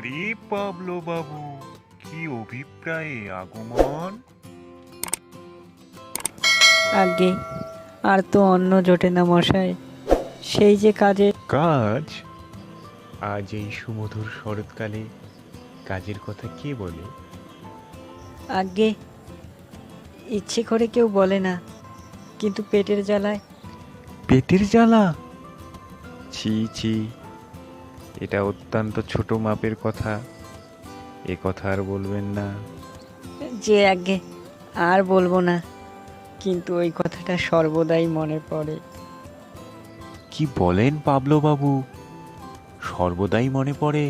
আরে পাবলো বাবু, কি অভিপ্রায়ে আগমন? আগে আর তো অন্য জোটে না মশাই, সেই যে কাজে। কাজ? আজ এই সুমধুর শরৎকালে কাজের কথা কে বলে? আগে ইচ্ছে করে কেউ বলে না, কিন্তু পেটের জ্বালায়। পেটের জ্বালা? ছি ছি, এটা অত্যন্ত ছোট মাপের কথা। এ কথা আর বলবেন না। যে আগে আর বলবো না, কিন্তু ওই কথাটা সর্বদাই মনে পড়ে। কি বলেন পাবলো বাবু, সর্বদাই মনে পড়ে?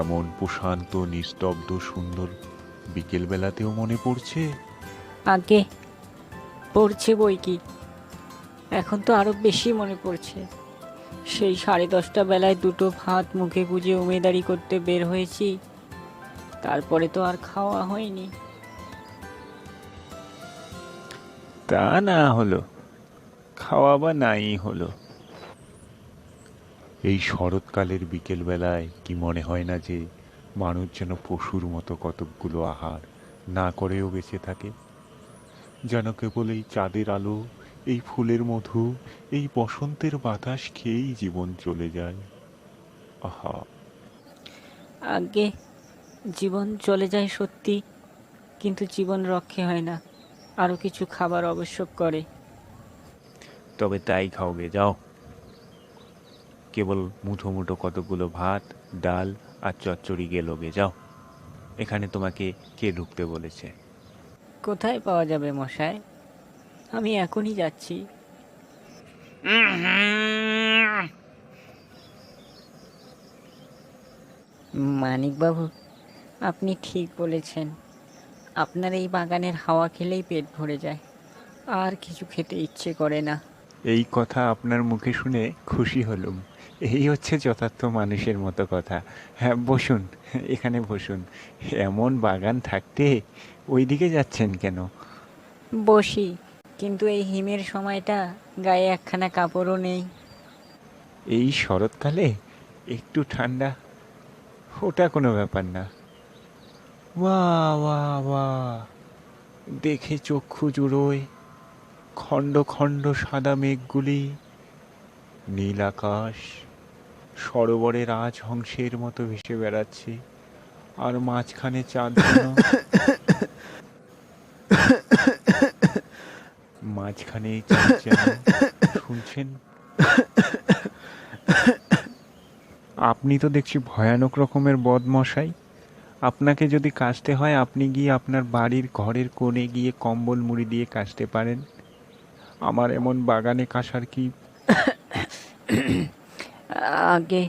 এমন প্রশান্ত নিস্তব্ধ সুন্দর বিকেল বেলাতেও মনে পড়ছে? আগে পড়ছে বই কি, এখন তো আরো বেশি মনে পড়ছে। সেই 10:30 বেলায় দুটো ভাত মুখে গুজে উমেদারি করতে বের হয়েছি, তারপরে তো আর খাওয়া হয়নি। তা না হলো, খাওয়া বা নাই হলো, এই শরৎকালের বিকেল বেলায় কি মনে হয় না যে মানুষ যেন পশুর মতো কতকগুলো আহার না করেও বেঁচে থাকে, যেন কেবল এই চাঁদের আলো, এই ফুলের মধু, এই বসন্তের বাতাস খেয়েই জীবন চলে যায়। আহা! আগে জীবন চলে যায় সত্যি, কিন্তু জীবন রক্ষে হয় না, আরো কিছু খাবার আবশ্যক করে। তবে তাই খাওগে, যাও। কেবল মুঠো মুঠো কতগুলো ভাত, ডাল আর চচ্চড়ি গেলোগে, যাও। এখানে তোমাকে কে ঢুকতে বলেছে? কোথায় পাওয়া যাবে মশাই? আমি এখনই যাচ্ছি। মানিকবাবু, আপনি ঠিক বলেছেন। আপনার এই বাগানের হাওয়া খেলেই পেট ভরে যায়, আর কিছু খেতে ইচ্ছে করে না। এই কথা আপনার মুখে শুনে খুশি হলুম। এই হচ্ছে যথার্থ মানুষের মতো কথা। হ্যাঁ, বসুন, এখানে বসুন। এমন বাগান থাকতে ওইদিকে যাচ্ছেন কেন? বসি, কিন্তু এই হিমের সময়টা গায়ে একখানা কাপড়ও নেই। এই শরৎকালে একটু ঠান্ডা, ওটা কোনো ব্যাপার না। বাহ বাহ বাহ, দেখে চক্ষু জুড়োয় খণ্ড খণ্ড সাদা মেঘগুলি, নীল আকাশ সরোবরে রাজহংসের মতো ভেসে বেড়াচ্ছে, আর মাঝখানে চাঁদ যেন মাঝখানে এই চাঁদ যেন, শুনছেন? আপনি তো দেখছি ভয়ানক রকমের বদমশাই। আপনাকে যদি কাশতে হয় আপনি গিয়ে আপনার বাড়ির ঘরের কোণে গিয়ে কম্বল মুড়ি দিয়ে কাশতে পারেন। আমার এমন বাগানে কাশার কি? আগে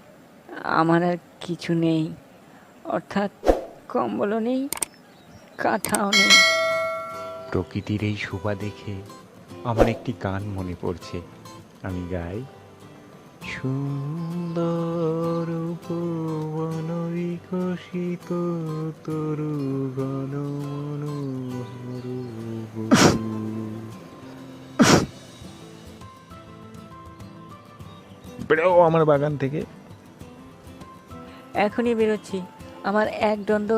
আমার আর কিছু নেই, অর্থাৎ কম্বলও নেই, কাঁথাও নেই। প্রকৃতির এই শোভা দেখে আমার একটি গান মনে পড়ছে, আমি গাই। সুন্দর উপবন বিকশিত তরু গণ মনোহর বধূ। বেরো আমার বাগান থেকে। এখনই বেরোচ্ছি, আমার এক দণ্ড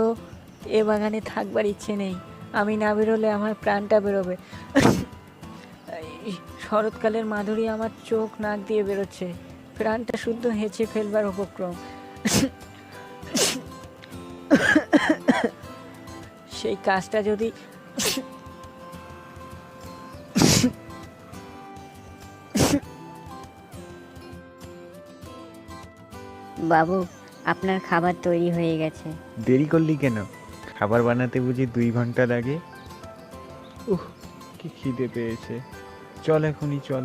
এ বাগানে থাকবার ইচ্ছে নেই। আমি না বেরোলে আমার প্রাণটা বেরোবে। এই শরৎকালের মাধুরী আমার চোখ নাক দিয়ে বেরোচ্ছে, প্রাণটা শুদ্ধ হেঁচে ফেলবার উপক্রম। সেই কাজটা যদি বাবু, আপনার খাবার তৈরি হয়ে গেছে। দেরি করলি কেন? খাবার বানাতে বুঝি 2 ঘন্টা লাগে? উহ, কি খিদে পেয়েছে। চল এখনই চল।